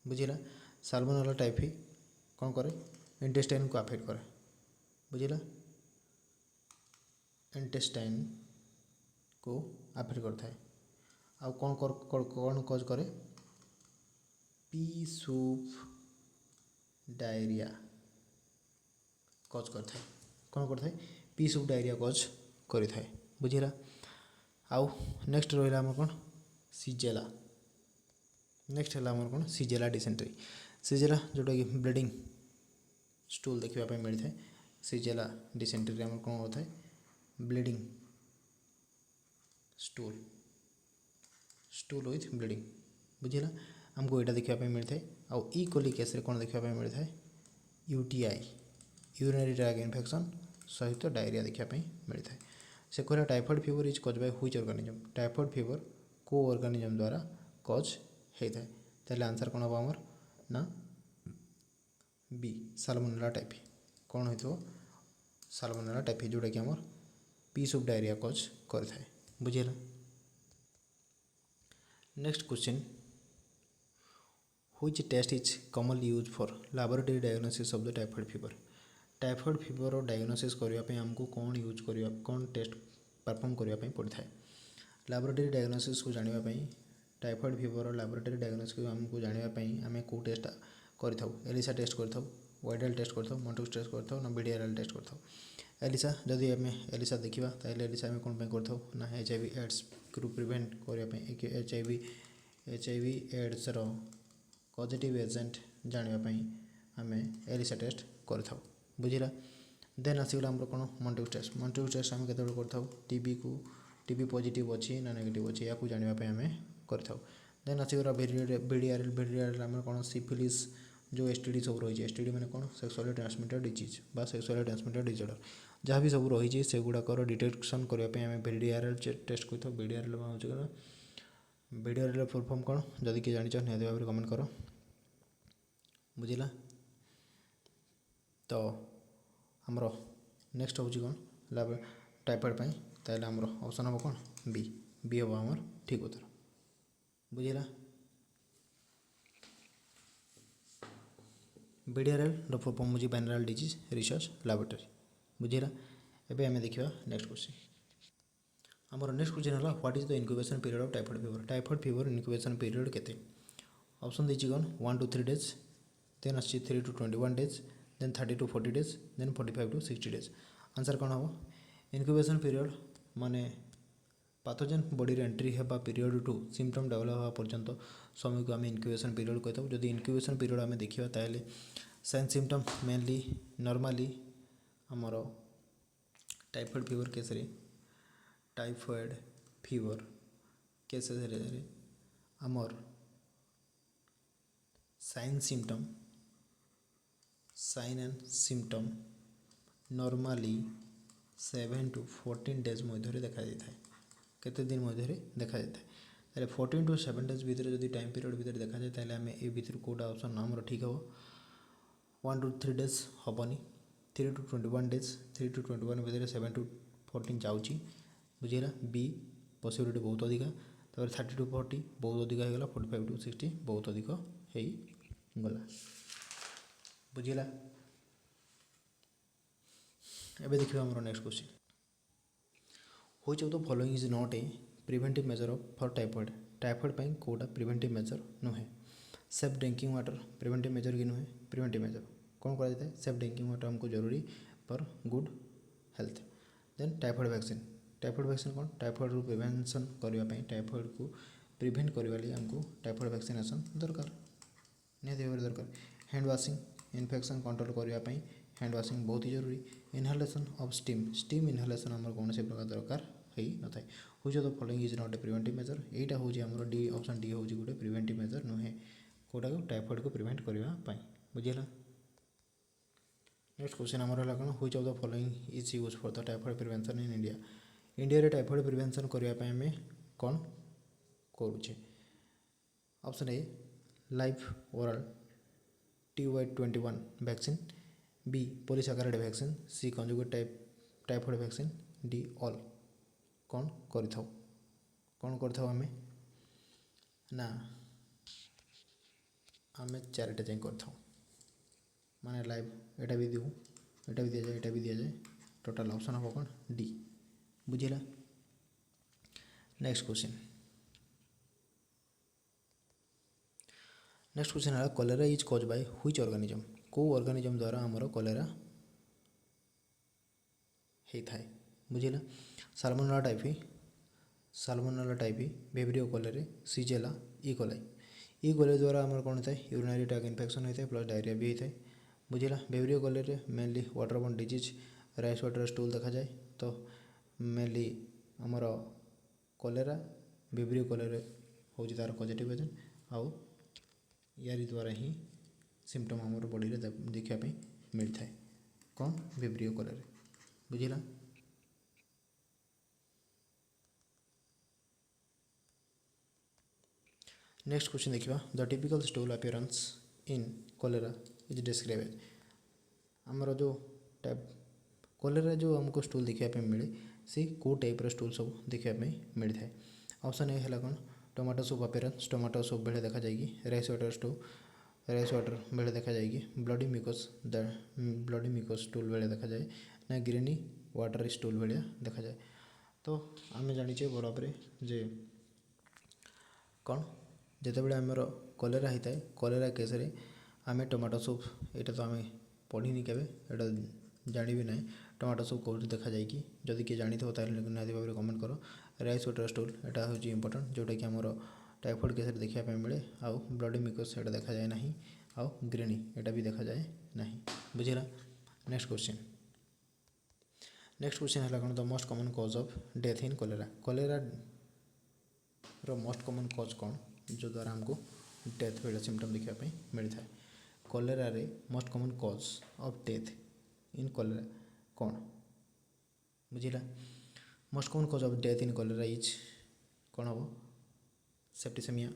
बुझेगा साल्मोनेला टाइफी कौन करे इंटेस्टाइन को अफेक्ट करे बुझेगा इंटेस्टाइन को अफेक्ट करता है आउ कौन कज करे पी सूप डायरिया कज करता है कौन करता है पी सूप डायरिया कज करता है बुझेगा आउ नेक्स्ट रहा आम कौन सीजेला नेक्स्ट है आम कौन सीजेला डिसेंट्री सीजेला जोटा कि ब्लीडिंग स्टूल देखा मिलता है सीजेला डिसेंट्री आम कौन होता है ब्लीडिंग स्टूल विथ ब्लीडिंग बुझेगा आमको यहाँ देखा मिलता है आउ ई कोली केस कौन देखा मिलता है यूटीआई यूरिनरी ट्रैक्ट इन्फेक्शन सहित डायरिया देखा मिलता है से कहला टाइफॉइड फीवर इज कज bye which organism typhoid fever को ऑर्गेनिज्म द्वारा कज होता है ताहले आंसर कौन हम आमर ना बी साल्मोनेला टाइफी कौन हो साल्मोनेला टाइफी जोटा कि आमर पी सूप डायरिया कज करता है बुझेगा next question which test is commonly use for laboratory diagnosis of the typhoid fever diagnosis करने आमको कौन यूज करवा कौन टेस्ट परफॉर्म करने पड़ता है लैबोरेटरी डायग्नोसिस को जानापी टाइफॉइड फीवर लैबोरेटरी डायग्नोसिस आमको जानापी आम कौ टेस्ट कर एलिसा टेस्ट कर वाइडल टेस्ट कर मॉन्टेगस टेस्ट कर ना बीडीआरएल टेस्ट कर एलिसा जदि आम एलिसा देखा ताहले एलिसा आम कौन कर ना HIV एड्स को प्रिवेंट करने HIV एड्स पॉजिटिव एजेंट जानापी आम एलिसा टेस्ट कर बुझेगा देन आसगला आम कौन मॉन्टेगस टेस्ट आम केत टीबी पॉजिटिव अच्छी ना नेगेटिव अच्छी या जानापी आम कर देन आसगला बीडीआरएल आम कौन सिफिलिस जो एसटीडी सब रही एसटीडी मैंने कौन सेक्सुअली ट्रांसमिटेड डिजीज बा सेक्सुअली ट्रांसमिटेड डिजॉर्डर जहाँ भी सब रही से गुड़ाकर डिटेक्शन करने आम बीडीआरएल टेस्ट कर बीडीआरएल हो बीडीआरएल फुल फॉर्म कौन जदि किए जान निहत भाव कमेंट कर बुझेगा तो आमर नेक्स्ट हूँ कौन लैब टाइफॉइड पाई ताहले आमर ऑप्शन हम कौन बी बी हम आमर ठीक उत्तर बुझेगा बीडीआरएल डॉक्टर पमुजी वायरल डिजीज रिसर्च लैबोरेटरी बुझेगा एबे हमें देखिए नेक्स्ट क्वेश्चन आमर नेक्स्ट क्वेश्चन है what is the incubation period of typhoid fever incubation period केते ऑप्शन देछि कौन 1 to 3 days देन आछि 3 to 21 days then 30 to 40 days then 45 to 60 days answer कौन हम इनक्यूबेशन पीरियड माने पाथोजेन बॉडी रे एंट्री हेबा पीरियड टू सिम्पटम डेवलप होगा पर्यंत समय को आम इनक्यूबेशन पीरियड कहता जदि इनक्यूबेशन पीरियड आम देखा ताहले साइन सिम्पटम मेनली नॉर्मली आमर टाइफॉइड फीवर केस रे टाइफॉइड फीवर केस रे आमर sign and symptom normally 7 to 14 days मध्य देखा जाए केते दिन मध्य देखा जाए 14 to 7 days भितर जब टाइम पीरियड भितर देखा जाए ताहले आम ए भितर कोटा ऑप्शन आमर ठीक हम 1 to 3 days हेनी 3 to 21 days 3 to 21 भितर 7 to 14 जाऊँगी बुझेगा बी पॉसिबिलिटी बहुत अधिका तापर 30 to 40 बहुत अधिका हो गला 45 to 60 बहुत अधिक हो गला बुझेगा एबे देखिए हमरो next question which of the following is not a preventive measure of for typhoid पाई कोटा प्रिवेंटिव मेजर नुहे safe drinking water preventive measure कि नुहे प्रिवेंटिव मेजर कौन करा जाता है सेफ ड्रिंकिंग वाटर हमको जरूरी for good health then typhoid vaccine कौन टाइफॉइड रू प्रिवेंशन करने टाइफॉइड को प्रिवेंट करने हमको टाइफॉइड वैक्सीनेशन दरकार निहाती भाव दरकार हैंड वाशिंग इन्फेक्शन कंट्रोल करने हैंड वाशिंग बहुत ही जरूरी इनहालेसन ऑफ स्टीम इनहालेसन आम कौन से प्रकार दरकार हो न था which of the following is not a preventive major यहाँ हूँ आम डी ऑप्शन डी हूँ गोटे प्रिवेंटिव मेजर नुहे कौटा को टाइफॉइड को प्रिवेंट करने बुझेगा नेक्स्ट क्वेश्चन आमर है कौन which of the following is use for the typhoid prevention in India typhoid prevention करने आम कौन करुचे option A life oral TY21 vaccine B polysaccharide vaccine C conjugate typhoid vaccine D all कौन कर आम ना आम चारिटा जाए कर माने लाइव एटा भी दू एटा भी दि जाए टोटाल ऑप्शन हम कौन डी बुझेगा नेक्स्ट क्वेश्चन है cholera is cause by which organism को ऑर्गेनिज्म द्वारा आमर कलेरा होता है बुझेगा साल्मोनेला टाइफी वेब्रियो कलेरे सीजेला ई कोलाई द्वारा आमर कौन होता है यूरिनरी ट्रैक्ट इन्फेक्शन होता है प्लस डायरिया भी होता है बुझेगा vibrio cholerae mainly waterborne disease rice water stool देखा जाए तो मेनली आमर कलेरा वेब्रियो कलेरे हूँ तार पॉजिटिव एजेंट आउ यारी द्वारा ही सिम्पटम आमर बॉडी रे देखापी मिलता है कौन वेब्रियो कलेरे बुझेगा नेक्स्ट क्वेश्चन देखा the typical stool appearance in cholera is describe आमर जो टाइप कलेरा जो हमको स्टूल देखापी मिले सी को टाइप स्टूल सब देखापी मिलता है ऑप्शन ए है कौन tomato soup appearance tomato soup बेले देखा जाएगी राइस वाटर बेले देखा जाएगी ब्लडी मिकोस स्टूल बेले देखा जाए ना ग्रेनी वाटर स्टूल भाया देखा जाए तो आम जाचे बराबर जे कौन जिते बड़े आमर कलेरा होता है कलेरा केस रे आम टोमाटो सूप यहाँ तो आम पढ़ी के जानी ना टोमाटो सूप कौट देखा जाए जदि किए जानी तो निहाती भाव में कमेंट कर राइस वाटर स्टूल यहाँ हूँ इंपोर्टेंट जोटा कि आमर टाइफॉइड केस देखापी मिले आउ ब्लडी मिकोस यहाँ देखा जाए ना आउ ग्रेनी यहाँ भी देखा जाए ना बुझेगा नेक्स्ट क्वेश्चन है कौन the most common cause of death in cholera रो मोस्ट कॉमन कॉज कौन जो द्वारा हमको डेथ वाला सिम्पटम देखापी मिलता है कलेरा रे most common cause of death in cholera कौन बुझेगा most common cause of death in cholera is कौन हम septicaemia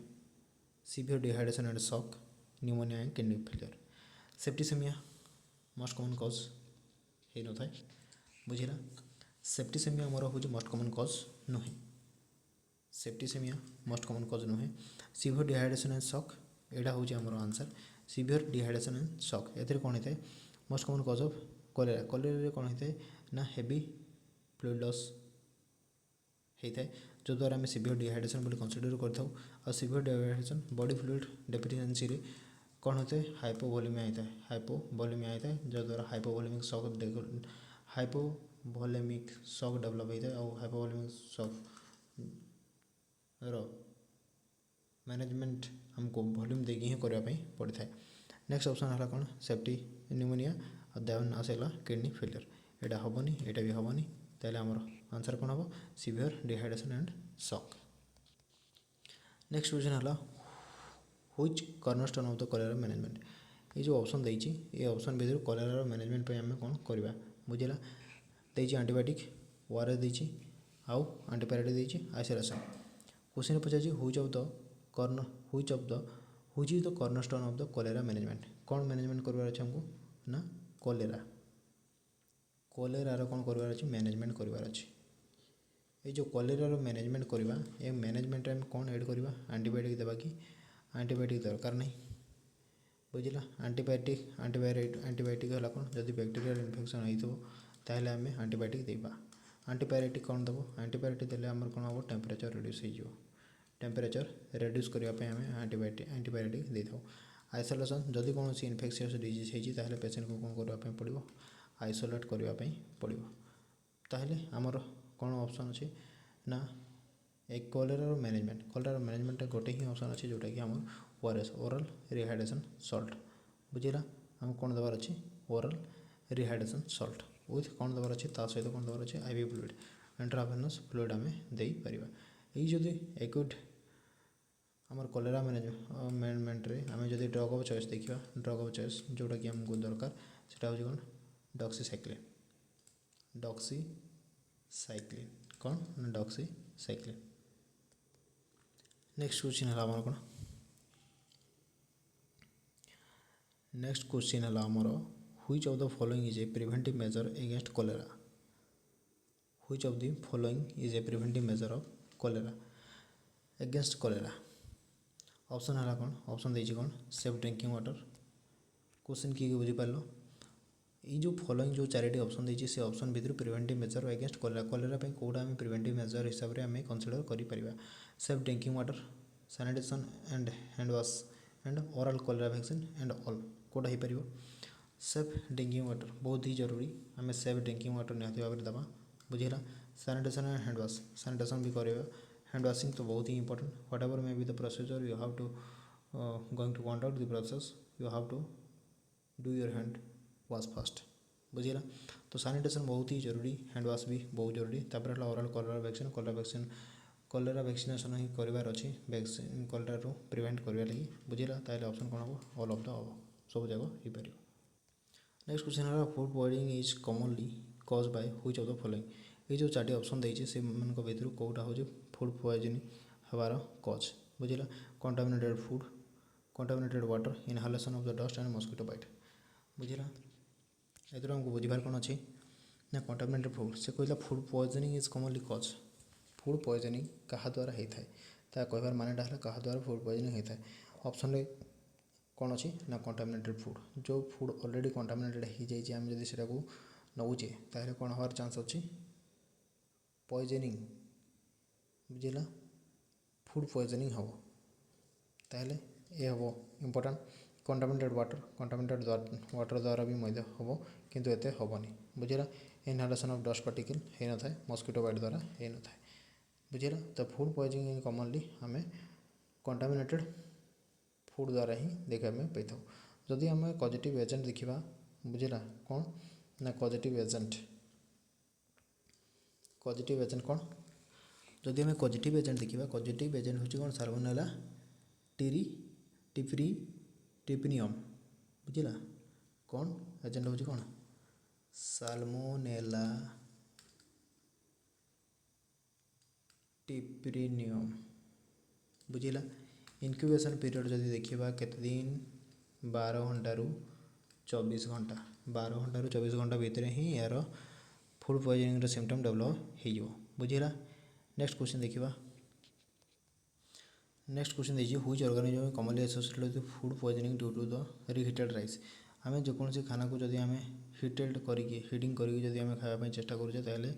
severe dehydration and shock pneumonia and kidney failure septicaemia most common cause हो न थाए बुझिला सेप्टिसेमिया आमर हूँ मोस्ट कॉमन कॉज नुहे सेप्टिसेमिया मोस्ट कॉमन कॉज नुहे सीवियर डिहाइड्रेशन एंड शॉक एटा हूँ आमर answer severe dehydration and shock ए कौन होता है most common cause of cholera cholera कौन होता है ना हेवी फ्लूइड लॉस होता है जो द्वारा आम सीवियर डिहाइड्रेशन बोली कंसीडर कर severe dehydration body fluid deficiency रे कौन होता है हाइपोवोलेमिया होता है हाइपोवोलेमिया होता है जो द्वारा हाइपोवोलेमिक शॉक डेवलप होता है और हाइपोवोलेमिक शॉक रो मैनेजमेंट हमको वॉल्यूम देकी ही करने पड़ता है नेक्स्ट ऑप्शन है कौन सेप्टी न्यूमोनिया और देन आसला किडनी फेलियर एटा हेनी एटा भी हेनी ताहले आमर आंसर कौन हम severe dehydration and shock next question है which cornerstone of the cholera management ये जो ऑप्शन देती ये ऑप्शन भितर कॉलेरा मैनेजमेंट पे आम कौन करवा बुझेगा देती एंटीबायोटिक ओआरएस देती आउ एंटीपायरेटिक देती isolation question Pachar which is the cornerstone of the cholera management कौन मैनेजमेंट करवार अच्छे हमको ना कॉलेरार कौन करवार अच्छे मैनेजमेंट करवार अच्छे ये जो कॉलेरार मैनेजमेंट करवा ये मैनेजमेंट आम कौन ऐड करवा एंटीबायोटिक देवा कि एंटीबायोटिक दरकार नहीं बुझला एंटीबायोटिक है कौन जब बैक्टेरियल इन्फेक्शन होता है आम एंटीबायोटिक देवा एंटीपायरेटिक कौन देव एंटीपायरेटिक देले आमर कौन हम टेम्परेचर रिड्यूस हो टेम्परेचर रिड्यूस करने एंटीबायोटिक दे था आइसोलेशन जदि कौन इन्फेक्शियस डिजीज होती पेसेंट को कौन करने पड़ो आइसोलेट करने पड़ो ताहले आमर कौन ऑप्शन अच्छे ना एक कॉलेरार मैनेजमेंट गोटे ही ऑप्शन अच्छे जोटा कि आम ओआरएस ओरल रिहाइड्रेशन सॉल्ट बुझेगा आम कौन देवार अच्छे ओरल रिहाइड्रेशन सॉल्ट विथ कौन देवार अच्छे ता सहित कौन देवार अच्छे आईवी फ्लूइड इंट्रावेनस फ्लूइड आम दे पारिबा यही जदि एक्यूट आमर कॉलेरा मैनेजमेंट रे आम जदि ड्रग ऑफ चॉइस देखा ड्रग ऑफ चॉइस जोटा कि आमको दरकार सेटा हूँ कौन डॉक्सीसाइक्लिन कौन डॉक्सीसाइक्लिन नेक्स्ट क्वेश्चन है आमर कौन नेक्स्ट क्वेश्चन है आमर which of the following is A preventive measure against cholera which of the following is A preventive measure of cholera against cholera option है कौन ऑप्शन देती कौन सेफ ड्रिंकिंग वाटर क्वेश्चन किए बुझीपार ये जो फॉलोइंग जो चारिटी ऑप्शन देती से ऑप्शन भितर प्रिवेंटिव मेजर अगेंस्ट कॉलेरा कौटा आम प्रिवेंटिव मेजर हिसाब से आम कनसीडर कर safe drinking water sanitation and hand wash and oral cholera vaccine and all कौटा हो पार सेफ ड्रिंकिंग वाटर बहुत ही जरूरी आम सेफ ड्रिंकिंग वाटर निहत भाव में देवा बुझेगा sanitation and hand wash sanitation भी करवा हैंड वाशिंग तो बहुत ही important whatever may be the procedure you have to going to conduct the process you have to do your hand wash first बुझेगा तो सैनिटेशन बहुत ही जरूरी हैंड वाश भी बहुत जरूरी तापर ओरल कॉलेरा वैक्सीनेशन ही करार अच्छे वैक्सीन कॉलेरा प्रिवेंट करने लगी बुझेगा ताहले ऑप्शन कौन हम ऑल ऑफ द अब सब जगह हो पार नेक्स्ट क्वेश्चन है food poisoning is commonly cause by which of the following ये जो चार्टी ऑप्शन देती से भितर कौटा हूँ फूड पॉइजनिंग हबार कज बुझेगा contaminated food contaminated water inhalation of the dust and mosquito bite बुझेगा एथर हमको बुझार कौन अच्छे ना कंटामिनेटेड फूड से कहला food poisoning is commonly cause food poisoning क्या द्वारा होता है कहबार मानेटा है क्या द्वारा फूड पॉइजनिंग होता है ऑप्शन कौन अच्छी ना कंटामिनेटेड फूड जो फूड ऑलरेडी कंटामिनेटेड हो जाए आम जब से नौचे ताहले कौन हबार चांस अच्छी पॉइजनिंग बुझेगा फूड पॉइजनिंग हम ताहले ये हम इम्पोर्टेंट कंटामिनेटेड वाटर द्वारा भी मध्य हम किंतु एते हेनी बुझेगा इनहालेशन ऑफ डस्ट पार्टिकल हो न था मस्किटो बाइट द्वारा हो न था बुझेगा तो फूड पॉइजनिंग कॉमनली आम कंटामिनेटेड फूड द्वारा ही देखा पाई था जदि आम पॉजिटिव एजेंट देखा बुझेगा कौन ना पॉजिटिव एजेंट कौन जदि आम पॉजिटिव एजेंट देखा पॉजिटिव एजेंट हूँ कौन साल्मोनेला ट्रिपिनियम बुझेगा कौन एजेंट हूँ कौन साल्मोनेला ट्रिपिनियम बुझेगा इनक्यूबेशन पीरियड जदि देखा केते दिन 12 घंटा रु 24 घंटा 12 घंटा 24 घंटा भितर ही यार फूड पॉइजनिंग सिम्पटम डेभलप हो बुझीला। नेक्स्ट क्वेश्चन देखा। नेक्स्ट क्वेश्चन देखिए which organism commonly associated with food poisoning due to the reheated rice. आम जेकोसी खाना को जदि आम हिटेड करके हिटिंग करके जदि आम खावाई चेष्टा करुचे ताहले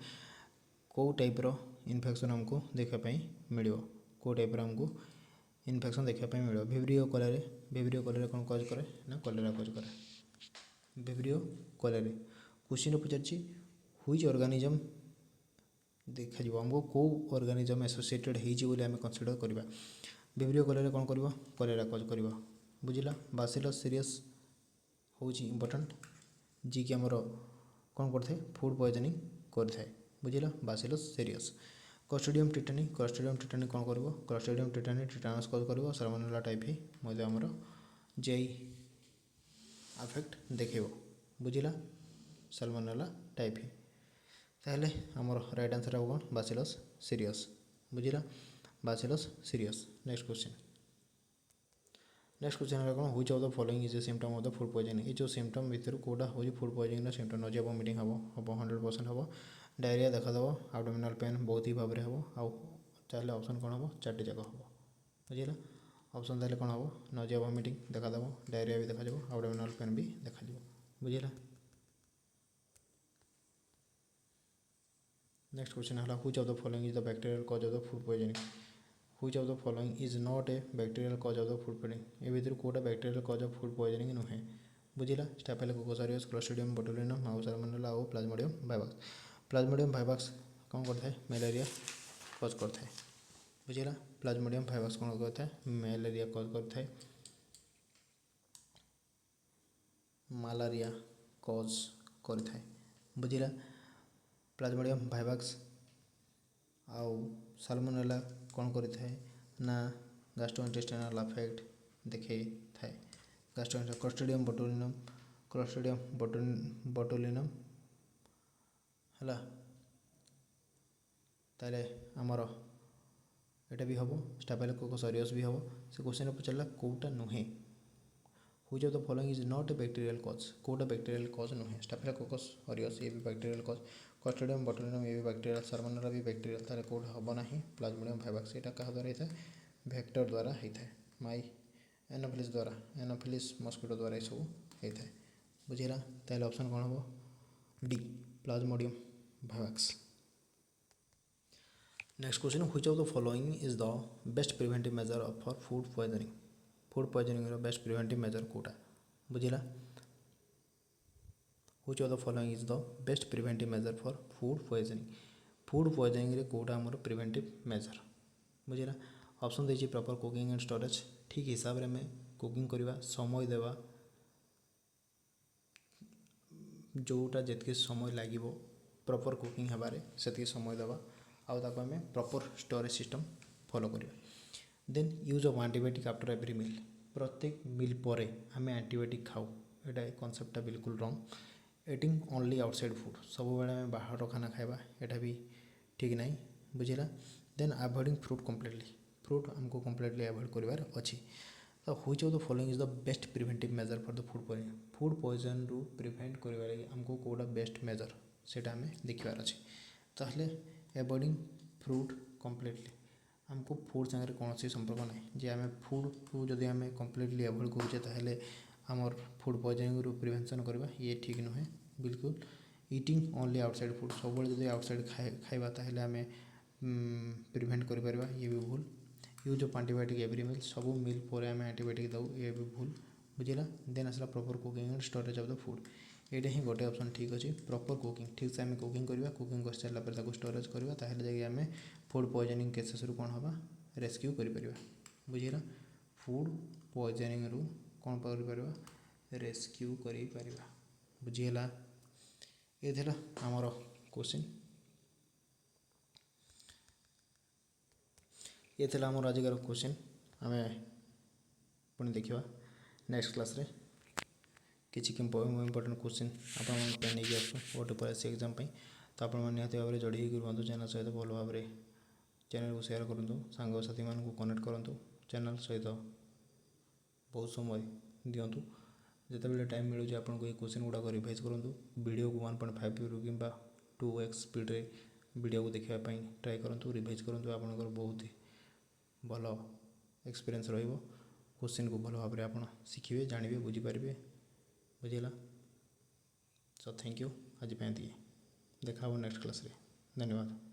कौ टाइप्र इनफेक्शन आमको देखापी मिल कौ टाइप्र आमको इनफेक्शन देखापी मिल भिब्रियो कोलेरा कौन कज करे ना कोलेरा कज करे भिब्रियो कोलेरा। क्वेश्चन पचार हुईच ऑर्गेनिजम देखा आमको कौ ऑर्गेनिजम एसोसिएटेड होती आम कनसीडर करवा भिब्रियो कोलेरा कौन कर कोलेरा कज कर बुझिला। बासिलस सीरीयस हूँ इम्पोर्टाट जी कि आमर कौन करता है फूड पॉइजनिंग करता है बुझिला बासिलस सीरीयस। क्लस्ट्रिडियम टिटानी कौन कर क्लस्ट्रिडियम टिटानी टिटानस कज कर साल्मोनेला टाइफी मध्य आमर जेई अफेक्ट देखेब बुझिला साल्मोनेला टाइफी ताहले आमर राइट आंसर हम कौन बासिलस सीरीयस बुझिला बासिलस सीरीयस। नेक्स्ट क्वेश्चन है कौन which of the following is a symptom of the food poisoning. ये जो सिम्पटम भितर कौटा हूँ food poisoning symptom nausea vomiting हम 100% हम डायरिया देखादेव एब्डोमिनल पेन बहुत ही भाव में हम आउ ताहले ऑप्शन कौन हम चार्टी जाक हम बुझिला। ऑप्शन ताहले कौन हम नजिया वोमिटिंग देखादेव डायरिया भी देखा एब्डोमिनल पेन भी देखा बुझिला। नेक्स्ट क्वेश्चन है which of the following is the bacterial cause of the food poisoning. Which of the following is not a bacterial cause of the food poisoning. ए भितर कौटा bacterial cause of food poisoning नुहे बुझिला। स्टाफिलोकोकस ऑरियस क्लस्ट्रिडियम बोटुलिनम आउ साल्मोनेला और प्लाज्मोडियम वाइवाक्स। प्लाज्मोडियम वाइवाक्स कौन करता है मलेरिया कज करता है बुझिला। प्लाज्मोडियम वाइवाक्स कौन करता है मलेरिया कज करता है मालारिया कज करता है बुझिला। प्लाज्मोडियम वाइवाक्स आउ साल्मोनेला कौन करता है ना गैस्ट्रोइंटेस्टाइनल अफेक्ट देखे थाए क्लस्ट्रिडियम बोटुलिनम है ताले आमर एटा भी हम स्टाफिलोकोकस ऑरियस भी हम से क्वेश्चन पचारा कौटा नुहे which of the following is not a bacterial cause कौटा बैक्टीरियल कॉज नुहे स्टाफिलोकोकस ऑरियस ये भी बैक्टीरियल कॉज क्लस्ट्रिडियम बोटुलिनम ये भी बैक्टीरियल साल्मोनेला भी बैक्टीरियल तारे कौटा हम ना प्लाज्मोडियम वाइवाक्स यहाँ क्या द्वारा होता है वेक्टर द्वारा होता है माई एनोफिलिस द्वारा एनोफिलिस मस्किटो द्वारा ये सब होता है बुझेगा। ताहले ऑप्शन कौन हम D plasmodium vivax. Next question which of the following is the best preventive measure for food poisoning. Food poisoning best preventive measure कौटा बुझिला। Which of the following is the best preventive measure for food poisoning कौटा आमर प्रिवेंटिव मेजर बुझिला। ऑप्शन देखिए प्रॉपर कुकिंग एंड स्टोरेज ठीक हिसाब से कुकिंग करवा समय देवा जोटा जितके समय लगे प्रॉपर कुकिंग हेबारे से समय देवा आउ ताको आम प्रॉपर स्टोरेज सिस्टम फॉलो करिया। Then use of antibiotic after every meal प्रत्येक मील पर आम एंटीबायोटिक खाऊ यहाँ कनसेप्टा बिल्कुल रंग। एटिंग ओनली आउटसाइड फूड सब बेले बाहर खाना खाଇବା यहाँ भी ठीक नहीं बुझेगा। Then avoiding fruit completely fruit आमको कम्प्लीटली अवॉइड करार अच्छी। तो which of the following is the best preventive measure for the food poison रु प्रिवेंट कर आमको कौटा बेस्ट मेजर से आम देखार अच्छे ताहले अवॉइडिंग फ्रूट कम्प्लीटली आमको फूड सागर कौन संपर्क ना जे आम फूड को जब आम कम्प्लीटली अवॉइड करुचे ताहले आमर फूड पॉइजनिंग रु प्रिवेंशन करवा ये ठीक नुहे बिल्कुल। इटिंग ओनली आउटसाइड फूड सब जो आउटसाइड खाଇବା ताहले आम प्रिवेंट कर ये भी भूल। Use of antibiotic every meal सब मील पर आम एंटीबायोटिक दऊ ये भी भूल बुझेगा। देन आसला proper cooking and storage of the food ये ही गोटे ऑप्शन ठीक अच्छे प्रॉपर कुकिंग ठीक से आम कुकिंग करवा कुकिंग कर सारापर स्टोरेज करवा ताहले जाके आम फूड पॉइजनिंग केसेस रु कौन हवा रेस्क्यू कर बुझेगा। फूड पॉइजनिंग रु कौन कर रेस्क्यू कर बुझीगला। ये थिला आमर क्वेश्चन ये थिला आमर आजिकार क्वेश्चन आम पुणी देखा नेक्स्ट क्लास रे किसी इम्पोर्टेंट क्वेश्चन आप नहीं आसू ओटी पर एग्जाम तो आप निहती भाव में जोड़ी रुहतु चैनल सहित भल भाव में चैनल को शेयर करूँ सांगसाथी मान कनेक्ट करूँ चैनल सहित बहुत समय दिंतु ଯେତେବେଳେ ଟାଇମ୍ ମିଳୁଛି ଆପଣଙ୍କୁ ଏଇ କ୍ୱେଶ୍चन ଗୁଡ଼ାକ ରିଭାଇଜ୍ କରନ୍ତୁ। ଭିଡ଼ିଓକୁ 1.5ରୁ କିମ୍ବା 2x ସ୍ପିଡ଼୍ରେ ଭିଡ଼ିଓକୁ ଦେଖିବା ପାଇଁ ଟ୍ରାଏ କରନ୍ତୁ, ରିଭାଇଜ୍ କରନ୍ତୁ। ଆପଣଙ୍କର ବହୁତ ଭଲ ଏକ୍ସପିରିଏନ୍ସ ରହିବ। କ୍ୱେଶ୍ଚନକୁ ଭଲ ଭାବରେ ଆପଣ ଶିଖିବେ, ଜାଣିବେ, ବୁଝିପାରିବେ। ବୁଝିଲା? So thank you. ଆଜି ପାଇଁ ଏତିକି। ଦେଖା ହେବ ନେକ୍ସଟ କ୍ଲାସ୍ରେ। ଧନ୍ୟବାଦ।